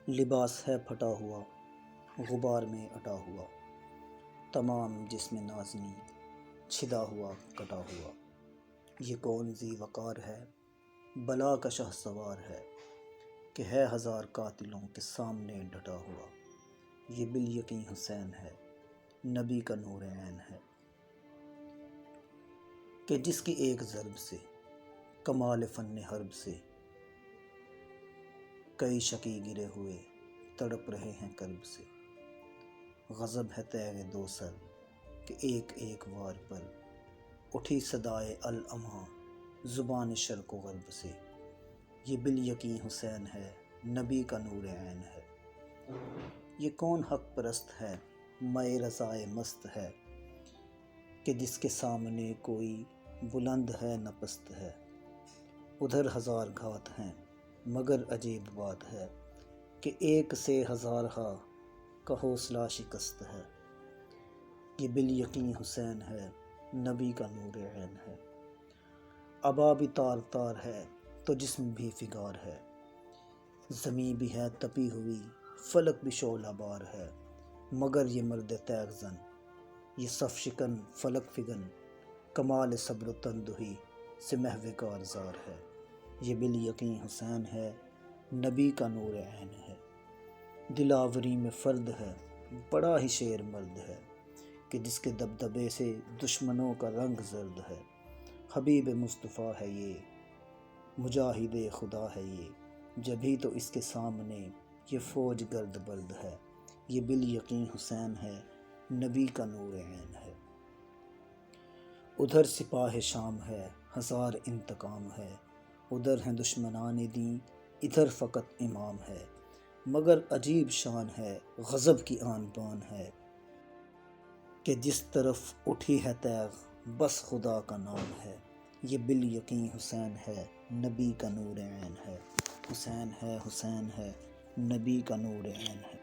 لباس ہے پھٹا ہوا، غبار میں اٹا ہوا، تمام جسم نازنی چھدا ہوا کٹا ہوا۔ یہ کون ذی وقار ہے، بلا کا شہ سوار ہے، کہ ہے ہزار قاتلوں کے سامنے ڈٹا ہوا۔ یہ بالیقین حسین ہے، نبی کا نور عین ہے، کہ جس کی ایک ضرب سے، کمال فن حرب سے، کئی شقی گرے ہوئے تڑپ رہے ہیں کرب سے۔ غضب ہے تیغ دوسر کہ ایک ایک وار پر اٹھی صدائے العماں زبان شرق و غرب سے۔ یہ بالیقین حسین ہے، نبی کا نور عین ہے۔ یہ کون حق پرست ہے، مے رضائے مست ہے، کہ جس کے سامنے کوئی بلند ہے نہ پست ہے۔ ادھر ہزار گھات ہیں مگر عجیب بات ہے، کہ ایک سے ہزارہا کا حوصلہ شکست ہے۔ یہ بالیقین حسین ہے، نبی کا نور عین ہے۔ عبا بھی تار تار ہے تو جسم بھی فگار ہے، زمیں بھی ہے تپی ہوئی فلک بھی شعلہ بار ہے، مگر یہ مرد تیغ زن، یہ صف شکن فلک فگن، کمال صبر و تندہی سے محو کارزار ہے۔ یہ بالیقین حسین ہے، نبی کا نور عین ہے۔ دلاوری میں فرد ہے، بڑا ہی شیر مرد ہے، کہ جس کے دبدبے سے دشمنوں کا رنگ زرد ہے۔ حبیب مصطفیٰ ہے یہ، مجاہد خدا ہے یہ، جبھی تو اس کے سامنے یہ فوج گرد برد ہے۔ یہ بالیقین حسین ہے، نبی کا نور عین ہے۔ ادھر سپاہ شام ہے، ہزار انتقام ہے، ادھر ہیں دشمنان دین، ادھر فقط امام ہے، مگر عجیب شان ہے، غضب کی آن بان ہے، کہ جس طرف اٹھی ہے تیغ بس خدا کا نام ہے۔ یہ بالیقین حسین ہے، نبی کا نور عین ہے۔ حسین ہے، حسین ہے، نبی کا نور عین ہے۔